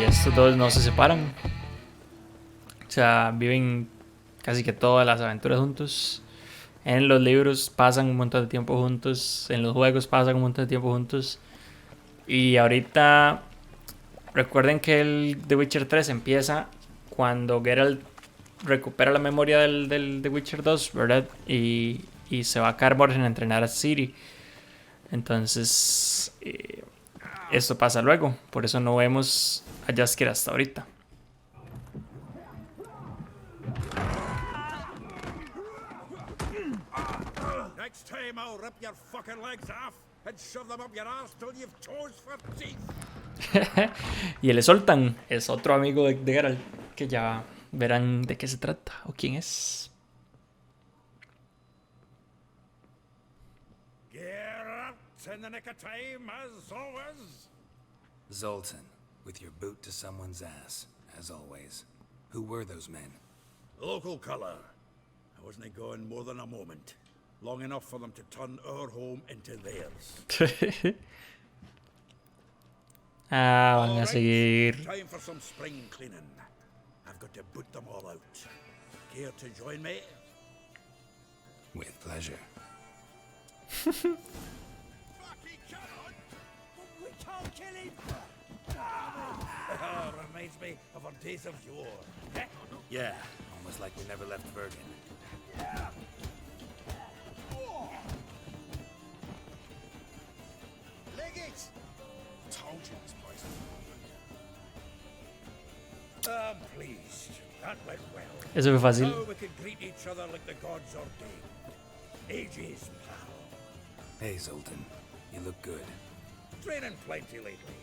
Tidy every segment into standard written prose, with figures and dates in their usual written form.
y estos dos no se separan. O sea, viven casi que todas las aventuras juntos. En los libros pasan un montón de tiempo juntos. En los juegos pasan un montón de tiempo juntos. Y ahorita recuerden que el The Witcher 3 empieza cuando Geralt recupera la memoria del The Witcher 2, ¿verdad? Y se va a Kaer Morhen a entrenar a Ciri. Entonces, esto pasa luego. Por eso no vemos a Jaskier hasta ahorita. Next time I'll rip your fucking legs off and shove them up your arse till you've toes for teeth. Y el Zoltan es otro amigo de Geralt, que ya verán de qué se trata o quién es. Geralt, in the nick of time, as always. Zoltan, with your boot to someone's ass, as always. Who were those men? Local colour. I wasn't going more than a moment. Long enough for them to turn our home into theirs. Van a seguir. Time for some spring cleaning. I've got to boot them all out. Care to join me? With pleasure. Fucking cannot! We can't kill him! Reminds me of our days of yore. Yeah, almost like we never left Bergen. Leg it! Told you this place was I'm pleased. That went well. Eso fue fácil. Now we can greet each other like the gods ordained. Ages, pal. Hey, Zoltan. You look good. Training plenty lately.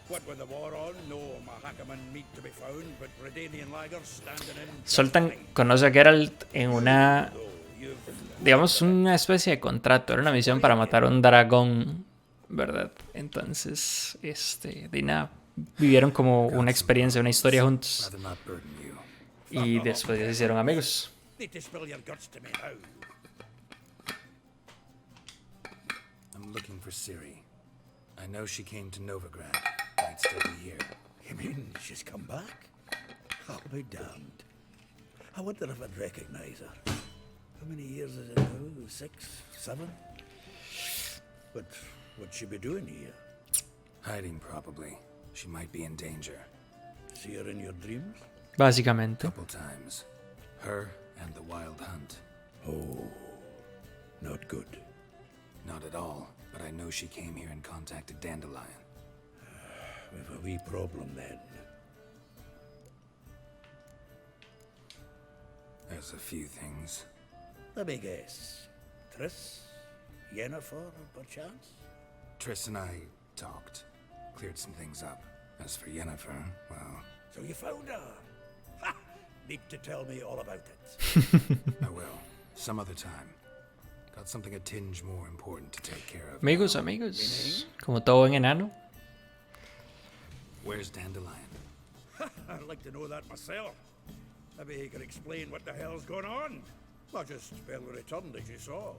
What with the war on, no Mahakaman meat to be found, but Redanian lagers standing in. Zoltan conoce a Geralt en una, digamos, una especie de contrato. Era una misión para matar a un dragón, ¿verdad? Entonces, de nada, vivieron como una experiencia, una historia juntos. Rather not burden you. Y después ya se hicieron amigos. Need to spill your guts to me now. I'm looking for Ciri. I know she came to Novigrad. Might still be here. You mean she's come back? I'll be damned. I wonder if I'd recognize her. How many years is it now? 6, 7? But what'd she be doing here? Hiding, probably. She might be in danger. See her in your dreams? Básicamente. Couple times. Her and the Wild Hunt. Oh, not good. Not at all, but I know she came here and contacted Dandelion. We've a wee problem then. There's a few things. Let me guess. Triss? Yennefer, perchance? Triss and I talked. Cleared some things up. As for Yennefer, well... So you found her? Ha! Need to tell me all about it. I will. Some other time. Got something a tinge more important to take care of. Amigos. Como todo buen enano. Where's Dandelion? I'd like to know that myself. Maybe he could explain what the hell's going on. Well, just barely returned, as you saw.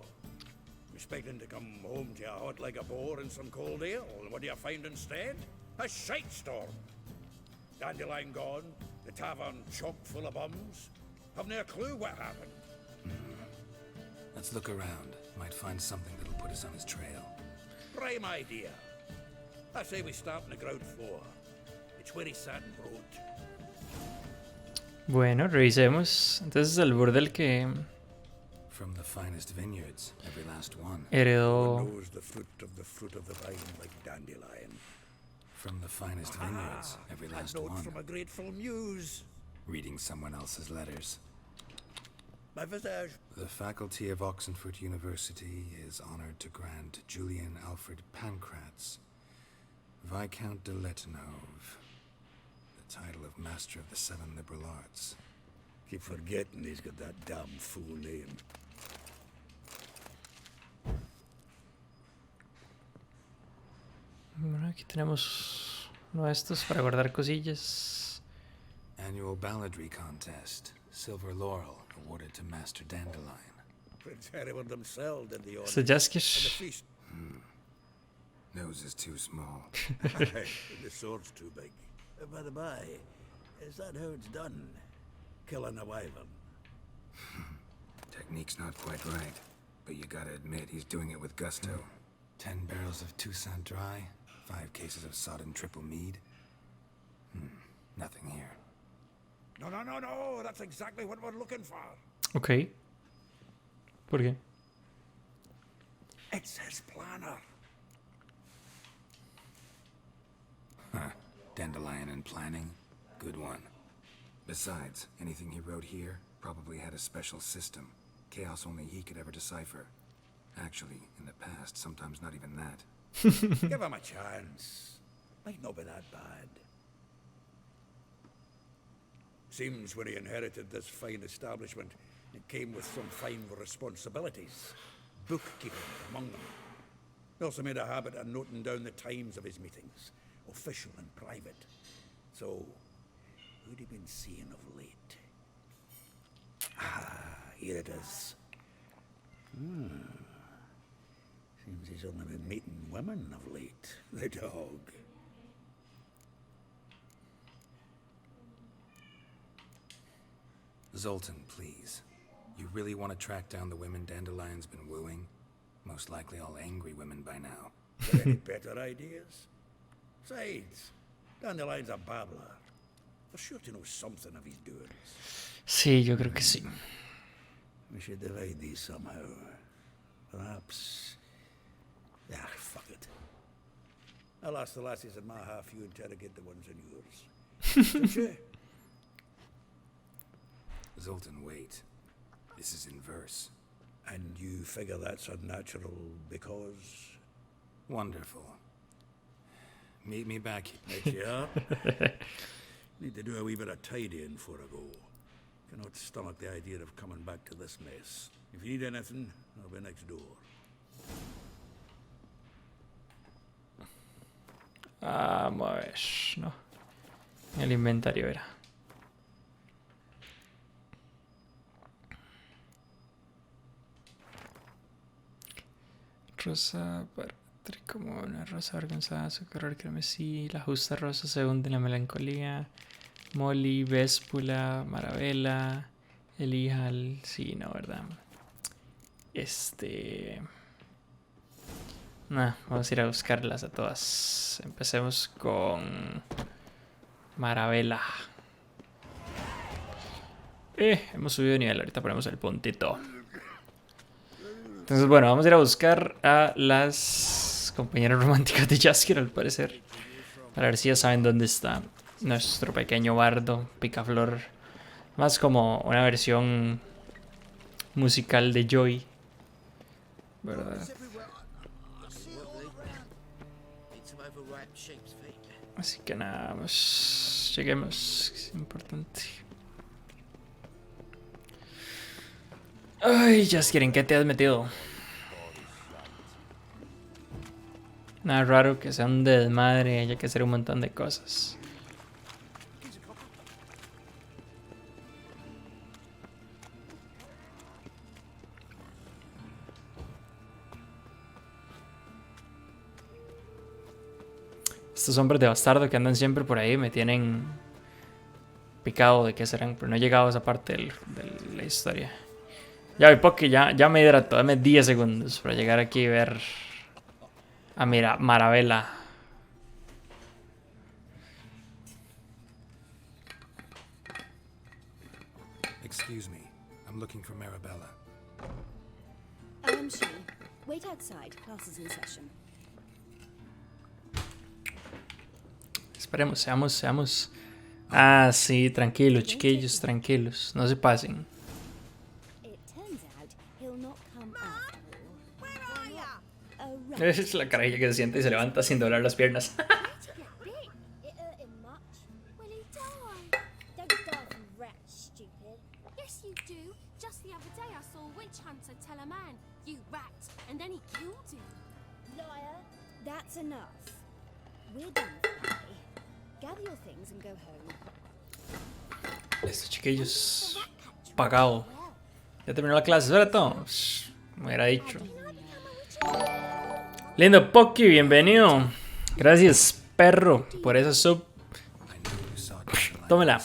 Expecting to come home to a hot like a boar and some cold ale. What do you find instead? A shite storm. Dandelion gone, the tavern chock full of bums. Haven't a clue what happened. Let's look around. Might find something that'll put us on his trail. Prime idea. I say we start on the ground floor. It's where he sat and wrote. Bueno, revisemos. Entonces el burdel que From the finest vineyards, every last one. heredó One knows the fruit of the vine like Dandelion. From the finest vineyards, every last A note one. from a grateful muse. Reading someone else's letters. My visage. The faculty of Oxenford University is honored to grant Julian Alfred Pancratz, Viscount de Letonov, the title of Master of the Seven Liberal Arts. Keep forgetting he's got that damn fool name. Bueno, aquí tenemos uno de estos para guardar cosillas. Annual balladry contest. Silver laurel awarded to Master Dandelion. Prince Hereward himself did the honor. Este And the Jaskier. feast. Nose is too small. And the sword's too big. By the by, is that how it's done? Killing a wyvern? Technique's not quite right, but you gotta admit he's doing it with gusto. 10 barrels of Toussaint Dry, 5 cases of sodden triple mead. Nothing here. No, that's exactly what we're looking for. Ok. ¿Por qué? It's his planner. Huh. Dandelion and planning? Good one. Besides, anything he wrote here probably had a special system. Chaos only he could ever decipher. Actually, in the past, sometimes not even that. Give him a chance. Might not be that bad. Seems when he inherited this fine establishment, it came with some fine responsibilities. Bookkeeping among them. He also made a habit of noting down the times of his meetings, official and private. So, who'd he been seeing of late? Here it is. Seems he's only been meeting women of late. The dog. Zoltan, please. You really want to track down the women Dandelion's been wooing? Most likely all angry women by now. Got any better ideas? Besides, Dandelion's a babbler. For sure to know something of his doings. Sí, yo creo que sí. We should divide these somehow. Perhaps... fuck it. I'll ask the lassies in my half, you interrogate the ones in yours. Don't you? Zoltan, wait. This is in verse. And you figure that's unnatural because... Wonderful. Meet me back here. Make you up? Need to do a wee bit of tidying before I go. Cannot stomach the idea of coming back to this mess. If you need anything, I'll be next door. Vamos a ver, no. El inventario era. Rosa para como una rosa avergonzada, su color cremesí, la justa rosa se hunde en la melancolía, Molly, Véspula, Marabella, Elijal, sí, no, ¿verdad? Vamos a ir a buscarlas a todas. Empecemos con Marabella. Hemos subido de nivel, ahorita ponemos el puntito. Entonces, bueno, vamos a ir a buscar a las compañeras románticas de Jaskier, al parecer. Para ver si ya saben dónde está nuestro pequeño bardo, Picaflor. Más como una versión musical de Joy, ¿verdad? Así que nada, pues lleguemos, es importante. Ay, Jaskier, ¿en qué te has metido? Nada raro que sea un desmadre, haya que hacer un montón de cosas. Estos hombres de bastardo que andan siempre por ahí me tienen picado de qué serán, pero no he llegado a esa parte de la historia. Ya voy porque ya me hidrato, dame 10 segundos para llegar aquí y ver a Marabella. Excuse me, I'm looking for Marabella. She. Wait outside. Class is in session. Esperemos, seamos. Ah, sí, tranquilos, chiquillos, tranquilos. No se pasen. Es la carajilla que se siente y se levanta sin doblar las piernas. Listo, chiquillos. Pagado. Ya terminó la clase, ¿verdad? Me hubiera dicho. Lindo Poki, bienvenido. Gracias, perro, por esa sub. Tómela.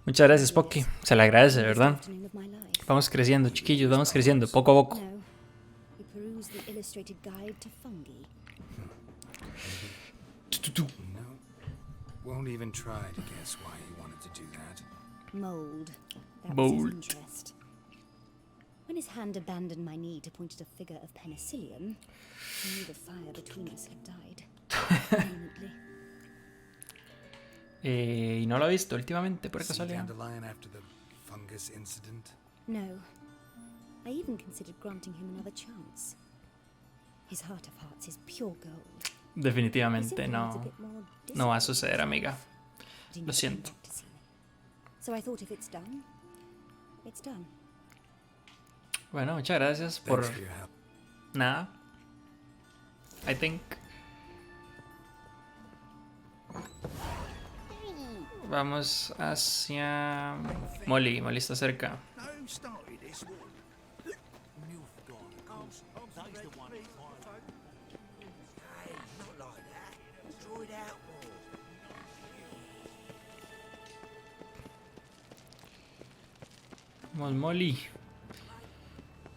Muchas gracias, Poki. Se le agradece, ¿verdad? Afternoon of my life. Vamos creciendo, chiquillos, vamos creciendo, poco a poco. No. We peruse the illustrated guide to fungi. No. Won't even try to guess why he wanted to do that. Mold. That was Mold. his interest. When his hand abandoned my knee to point at a figure of penicillium, I knew the fire between us had died. Permanently. ¿Y no lo ha visto últimamente, por Sea casualidad? dandelion after the fungus incident? No. I even considered granting him another chance. His heart of hearts is pure gold. He Definitivamente simply needs a no, bit more no va a discipline. suceder, amiga. But he Lo never came siento. back to see me. So I thought if it's done, it's done. Bueno, muchas gracias por Thanks for your help. nada. I think. Vamos hacia Molly. Molly está cerca. Who started this war? Hey, not like that. Draw it out more. Vamos, Molly.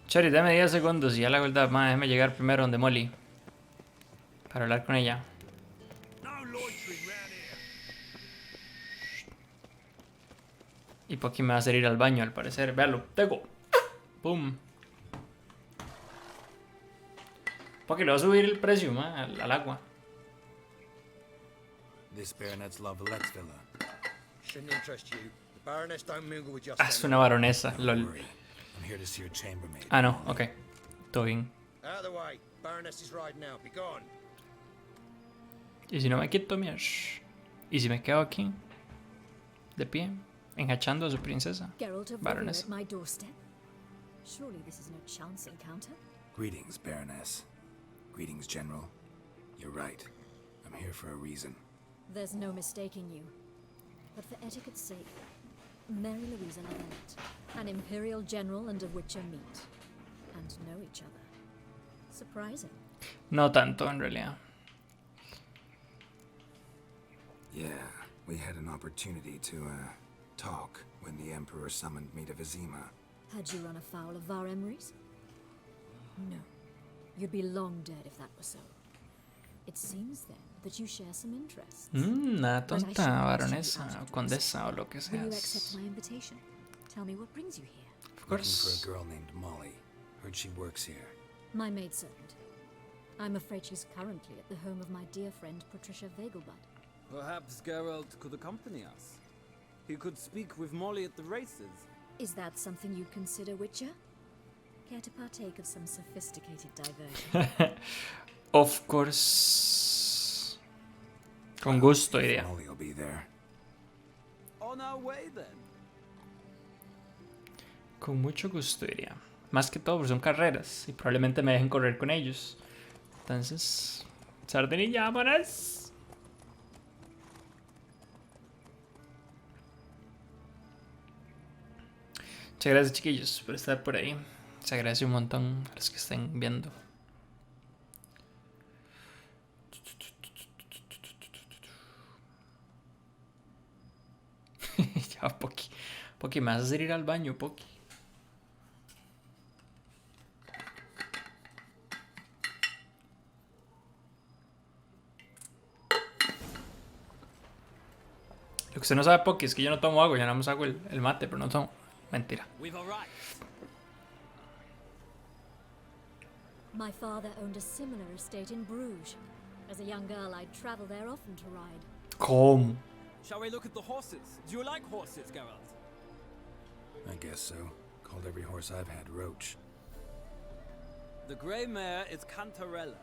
Chori, dame 10 segundos y ya la verdad, más déjame llegar primero donde Molly. Para hablar con ella. No loitering round here. Y Poki me va a hacer ir al baño, al parecer. Véalo, tengo. Pum. Poki le va a subir el precio, al agua. This baronet's love Alex Villa. Shouldn't interest you. The Baroness don't mingle with just Ah, es una baronesa, Don't lol. worry. I'm here to see your chambermaid. Ah, no, ok. Todo bien. Out of the way. Baroness is riding out. Be gone. Y si no me quito, mira. Y si me quedo aquí, de pie, enjachando a su princesa. Geralt of Rivia Baroness. at my doorstep. Surely this is no chance encounter. Greetings, Baroness. Greetings, General. You're right. I'm here for a reason. There's no mistaking you. But for etiquette's sake, Mary Louisa Levenette, an Imperial General and a Witcher meet. And know each other. Surprising. No tanto, en realidad. Yeah, we had an opportunity to, talk when the Emperor summoned me to Vizima. Had you run afoul of Var Emrys? No. You'd be long dead if that were so. It seems then that you share some interests. Nada But I tonta, shouldn't baronesa, ask you out of condesa o lo que Will you accept seas. my invitation? Tell me what brings you here. Of Looking course. for a girl named Molly. Heard she works here. My maidservant. I'm afraid she's currently at the home of my dear friend Patricia Vegelbud. Perhaps Geralt could accompany us. He could speak with Molly at the races. Is that something you'd consider, Witcher? Care to partake of some sophisticated diversion? Of course. Con gusto, iría. Molly will be there. On our way then. Con mucho gusto, iría. Más que todo, porque son carreras y probablemente me dejen correr con ellos. Entonces, sardinilla, vámonos. Muchas gracias, chiquillos, por estar por ahí. Se agradece un montón a los que estén viendo. Ya, Poki. Poki, me vas a hacer ir al baño, Poki. Lo que usted no sabe, Poki, es que yo no tomo agua. Yo nada más hago el mate, pero no tomo. Mentira. We've arrived. My father owned a similar estate in Bruges. As a young girl, I'd travel there often to ride. ¿Cómo? Shall we look at the horses? Do you like horses, Geralt? I guess so. Called every horse I've had Roach. The grey mare is Cantarella,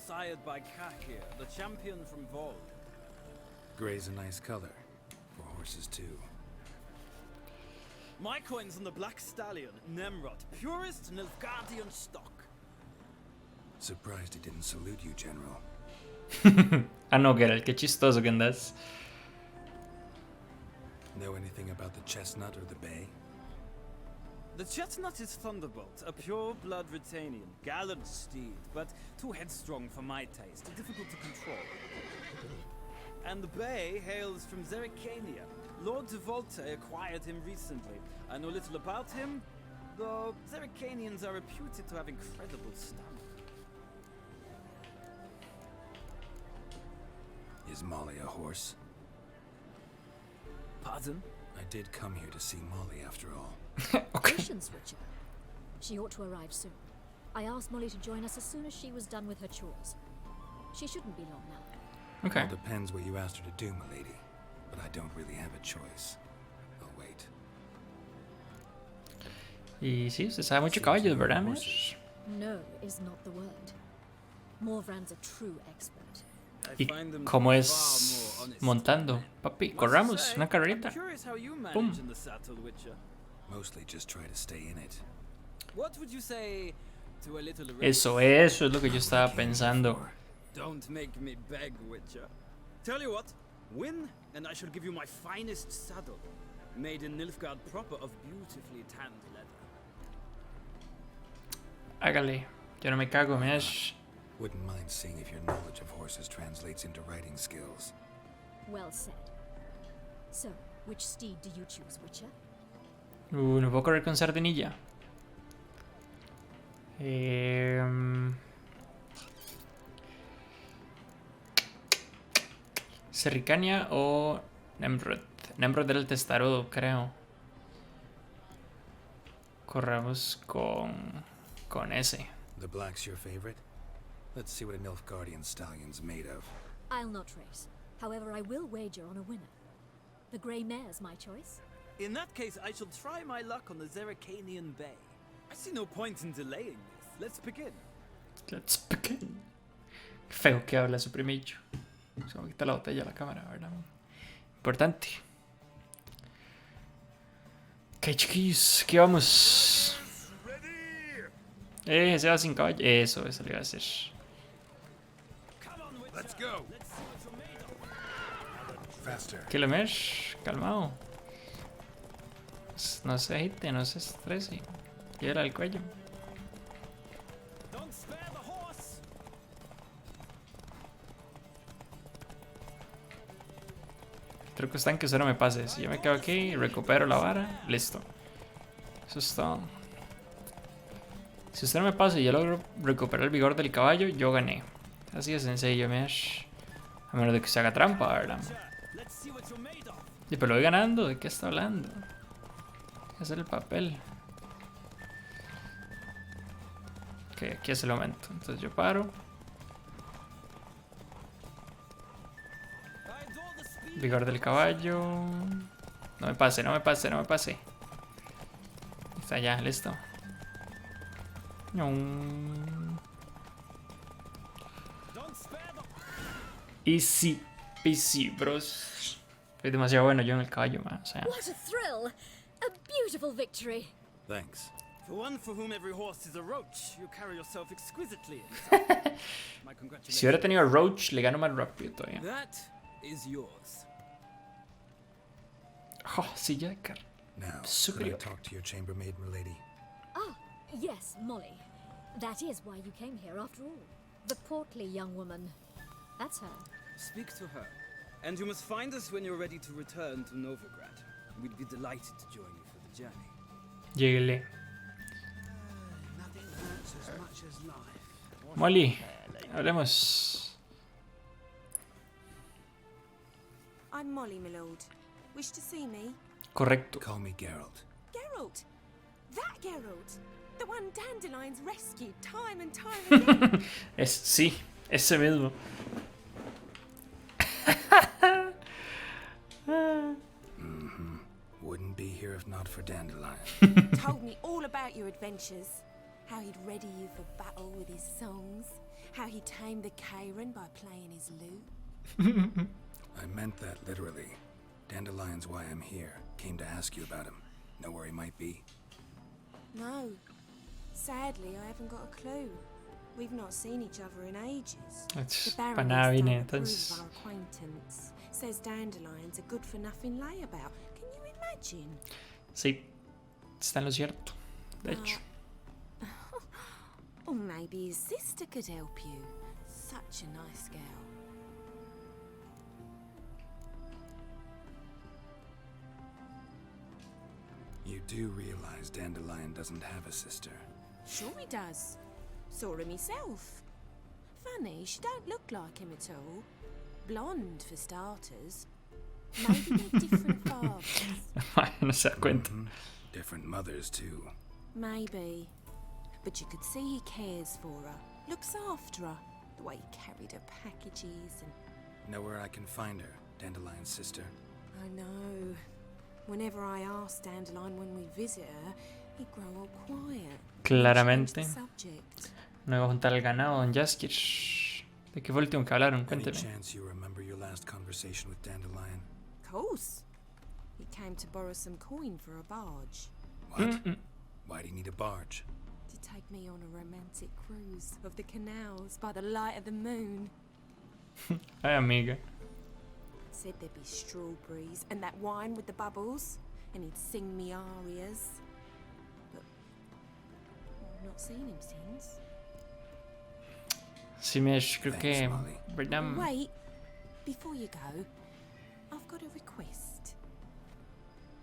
sired by Jaskier, the champion from Vol. Gray's a nice color. For horses, too. My coin's on the black stallion, Nemrod, purest Nilfgaardian stock. Surprised he didn't salute you, General. Ah, no, Geralt, qué chistoso que andas. Know anything about the chestnut or the bay? The chestnut is Thunderbolt, a pure-blood Retanian, gallant steed, but too headstrong for my taste, difficult to control. and the bay hails from Zerrikania. Lord de Volta acquired him recently. I know little about him, though Zerrikanians are reputed to have incredible stamina. Is Molly a horse? Pardon? I did come here to see Molly after all. Okay. Patience, Witcher. She ought to arrive soon. I asked Molly to join us as soon as she was done with her chores. She shouldn't be long now. Okay. All depends what you asked her to do, milady. But I don't really have a choice. I'll wait. Y sí, usted sabe mucho caballos, ¿verdad, Mesh? No is not the word. Morvran's a true expert. ¿Y cómo es montando? Papi, corramos, una carrerita. Pum. Mostly just try to stay in it. What would you say to a little Eso es lo que yo estaba pensando. Don't make me beg, Witcher. Tell you what, win, and I shall give you my finest saddle, made in Nilfgaard proper of beautifully tanned leather. Hágale, yo no me cago, Mesh. Wouldn't mind seeing if your knowledge of horses translates into riding skills. Well said. So, which steed do you choose, Witcher? No puedo correr con sardinilla. Serricania o Nemrod. Nemrod era el testarudo, creo. Corramos con ese. The black's your favorite? Let's see what a Nilfgaardian stallion's made of. I'll not race. However, I will wager on a winner. The grey mare's my choice. In that case, I shall try my luck on the Zerrikanian Bay. I see no point in delaying this. Let's begin. Let's begin. Qué feo que habla su primillo. Se me quita la botella a la cámara, ¿verdad? Importante. Ok, chiquillos, ¿qué vamos? Se va sin caballo. Eso le iba a hacer. Let's go. Faster. ¿Qué le mesh? Calmado. No se agite, no se estrese. Llévela al cuello. Don't spare the horse. El truco está en que usted no me pase. Si yo me quedo aquí, recupero la vara, listo. Eso es todo. Si usted no me pasa y yo logro recuperar el vigor del caballo, yo gané. Así de sencillo, Mesh. A menos de que se haga trampa, ¿verdad? Let's see what you're made of. Y pero voy ganando, ¿de qué está hablando? Hay que hacer el papel. Ok, aquí es el momento. Entonces yo paro. Vigor del caballo. No me pase, no me pase, no me pase. Está ya, listo. Easy peasy, bros. Soy demasiado bueno yo en el caballo, man. O sea. What a thrill! A beautiful victory. Thanks. For one for whom every horse is a roach, you carry yourself exquisitely. My congratulations. Si hubiera tenido a Roach, le gano más rápido todavía. That is yours. Oh, sí, Jaskier. Now, could I Superior. talk to your chambermaid, milady? Ah, yes, Molly. That is why you came here after all. The portly young woman. That's her. Speak to her, and you must find us when you're ready to return to Novigrad. We'd be delighted to join you for the journey. Lléguele. Molly, hablemos. I'm Molly, my lord. Wish to see me? Correcto. Call me Geralt. Geralt! That Geralt! The one Dandelions rescued time and time again! Sí, ese mismo. Wouldn't be here if not for Dandelion. Told me all about your adventures. How he'd ready you for battle with his songs. How he tamed the Kairan by playing his lute. I meant that literally. Dandelion's why I'm here. Came to ask you about him. Know where he might be? No. Sadly, I haven't got a clue. We've not seen each other in ages. Es The para nada Baroness vine, don't approve entonces. of our acquaintance. Says Dandelion's a good-for-nothing layabout. Can you imagine? Sí, está en lo cierto. De hecho. Or maybe his sister could help you. Such a nice girl. You do realize Dandelion doesn't have a sister. Sure he does. Saw her myself. Funny, she don't look like him at all. Blonde, for starters. Maybe they're different fathers. No se da cuenta. Different mothers, too. Maybe. But you could see he cares for her. Looks after her. The way he carried her packages and... Know where I can find her, Dandelion's sister? I know. Whenever I ask Dandelion when we visit her, he'd grow all quiet. Claramente. Change the subject. No iba a juntar el ganado, don Jaskier. ¿De qué fue el último que hablaron? Any Cuénteme. chance you remember your last conversation with Dandelion? Of course. He came to borrow some coin for a barge. What? Why'd he need a barge? To take me on a romantic cruise of the canals by the light of the moon. Ay, amiga. Said there'd be strawberries and that wine with the bubbles, and he'd sing me arias. But I've not seen him since. Sí, creo Thanks, que... Molly. ¿Verdad? Wait, before you go, I've got a request.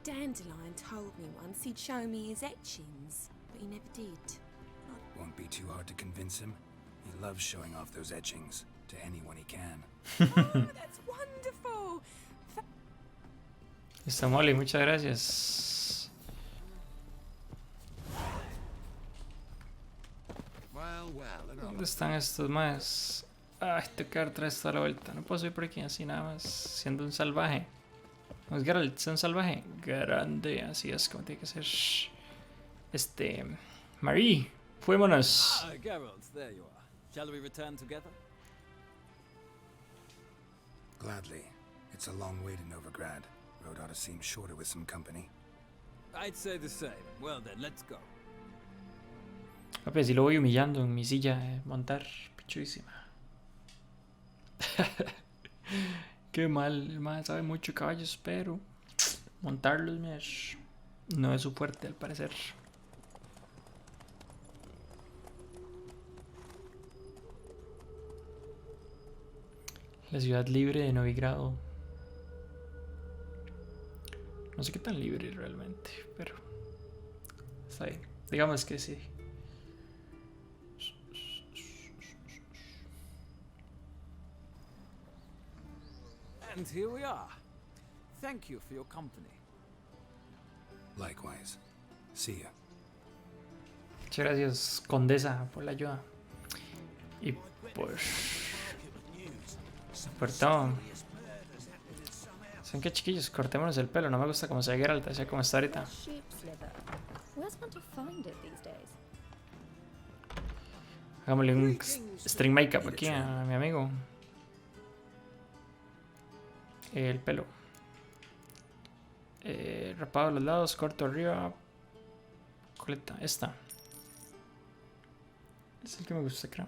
Dandelion told me once he'd show me his etchings, but he never did. Won't be too hard to convince him. He loves showing off those etchings to anyone he can. Oh, that's wonderful! Está Molly, muchas gracias. ¿Dónde están estos más? Ay, tengo que dar otra vez toda la vuelta. No puedo subir por aquí así nada más, siendo un salvaje. ¿No es Geralt? ¿Es un salvaje? Grande, así es como tiene que ser. Marie, fuémonos. Ah, Geralt, there you are. Shall we return together? Gladly. It's a long way to Novigrad. Road ought to seem shorter with some company. I'd say the same. Well then, let's go. Papi, si lo voy humillando en mi silla de montar, pichudísima. Qué mal, el man sabe mucho de caballos, pero montarlos no es su fuerte al parecer. La ciudad libre de Novigrado. No sé qué tan libre realmente, pero está bien. Digamos que sí. And here we are. Thank you for your company. Likewise. See ya. Muchas gracias, Condesa, por la ayuda. Y pues... por todo. ¿Saben qué, chiquillos? Cortémonos el pelo. No me gusta cómo se ve Geralt, así como está ahorita. Hagámosle un string makeup aquí a mi amigo. El pelo. Rapado a los lados, corto arriba. Coleta, esta. Es el que me gusta, creo.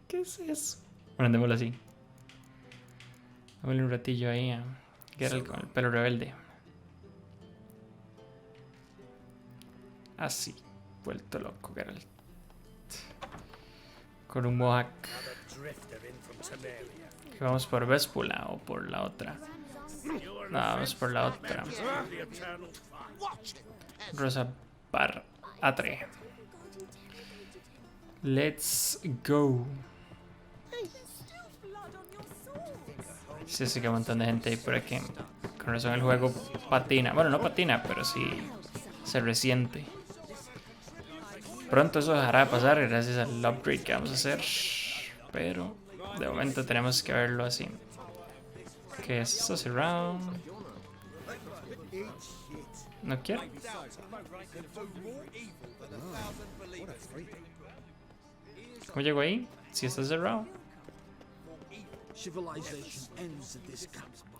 ¿Qué es eso? Bueno, andémoslo así. Démosle un ratillo ahí a Geralt con el pelo rebelde. Así, vuelto loco Geralt. Con un mohawk. ¿Que vamos por Véspula o por la otra? No, vamos por la otra. Rosa Bar Atre. Let's go. Sí, sí que hay un montón de gente ahí por aquí. Con razón el juego patina. Bueno, no patina, pero sí se resiente. Pronto eso dejará de pasar gracias al upgrade que vamos a hacer. Pero de momento tenemos que verlo así. ¿Qué es esto? Surround. ¿No quiero? ¿Cómo llego ahí? Si está cerrado.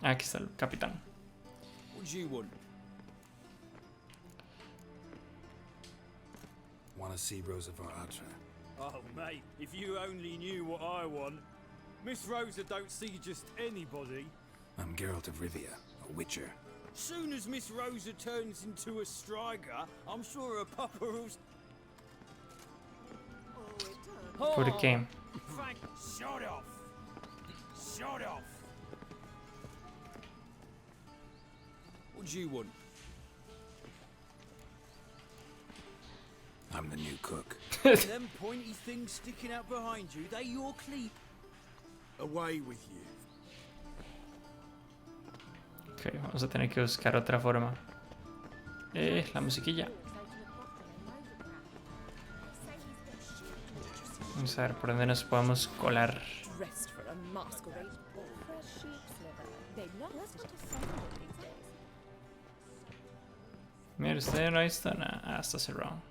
Ah, aquí está el capitán. Wanna see Rosa Atra? Oh, mate, if you only knew what I want. Miss Rosa don't see just anybody. I'm Geralt of Rivia, a witcher. Soon as Miss Rosa turns into a striker, I'm sure her papa will... ¿Por qué? Frank, shut off! Shut off! would you want? I'm the new cook. Them pointy things sticking out behind you, they your cleat. Away with you. Ok, vamos a tener que buscar otra forma. La musiquilla. Vamos a ver por dónde nos podemos colar. Dressed for a masquerade or fresh sheep's liver. They last to find these days. Mira, usted no ha visto nada. Ah, está cerrado.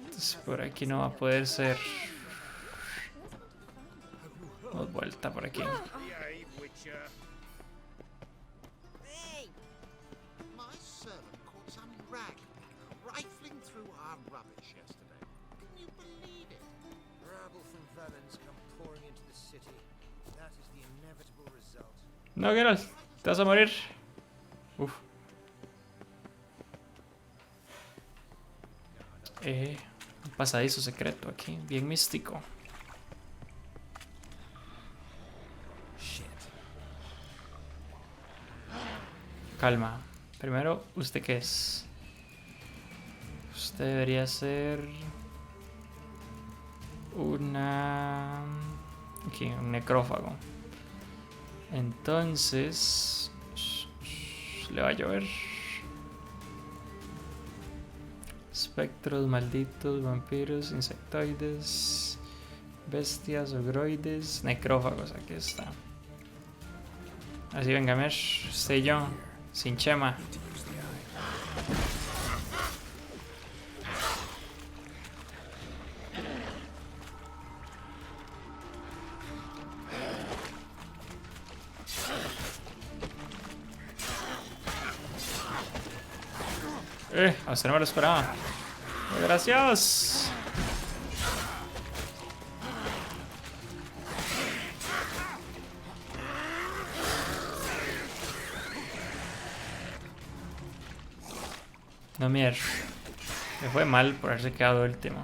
Entonces por aquí no va a poder ser. Damos vuelta por aquí. Behave, Witcher. Hey! My servant caught some ragpicker rifling through our rubbish yesterday. Can you believe it? Rabble from Valens come pouring into the city. That is the inevitable result. No, Geralt, te vas a morir. Uf. Un pasadizo secreto aquí, bien místico. Calma. Primero, ¿usted qué es? Usted debería ser una... Aquí, un necrófago. Entonces... Le va a llover. Espectros, malditos, vampiros, insectoides, bestias, ogroides, necrófagos. Aquí está. Así, venga, Mesh. Usted y yo. Sin chema. A usted no me lo esperaba. Gracias. No, mierda. Me fue mal por haberse quedado último.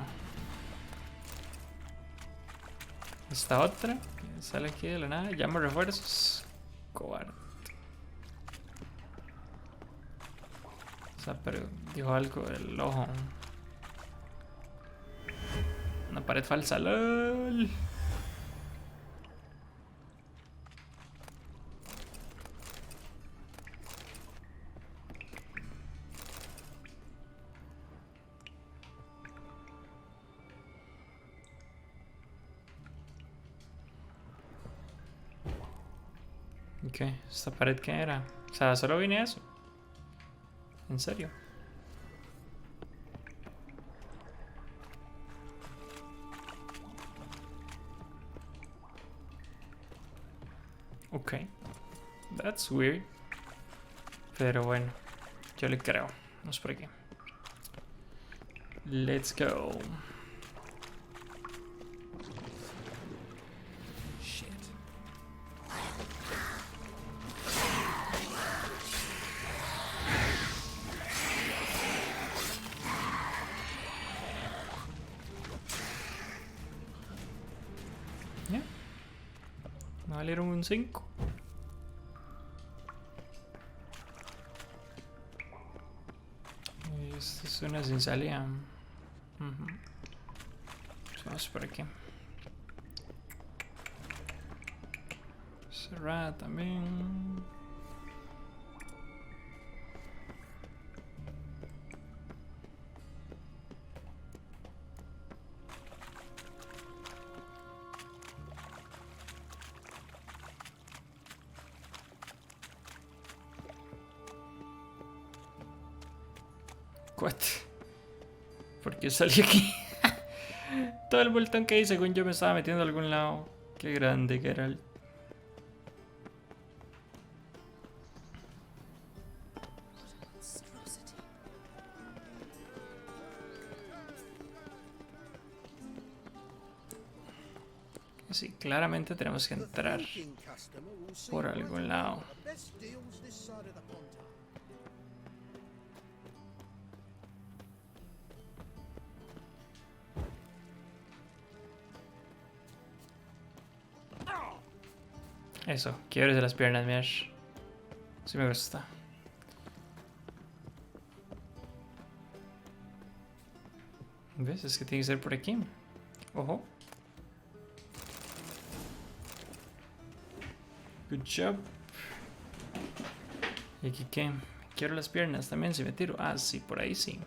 Esta otra que sale aquí de la nada. Llamo refuerzos. Cobarde. O sea, pero dijo algo del ojo. Una pared falsa. LOL. Ok, ¿esta pared qué era? O sea, solo vine a eso. ¿En serio? Ok. That's weird. Pero bueno, yo le creo. Vamos por aquí. Let's go. Me valieron un 5. Esta es una sin salida. Vamos por aquí. Cerrada también. What? ¿Por qué salí aquí? Todo el vueltón que hice, según yo me estaba metiendo a algún lado. Qué grande que era el... Sí, claramente tenemos que entrar por algún lado. Eso, quiebrese las piernas, Miash. Sí me gusta. ¿Ves? Es que tiene que ser por aquí. Ojo. Good job. ¿Y aquí qué? Quiero las piernas también si me tiro. Ah, sí, por ahí sí.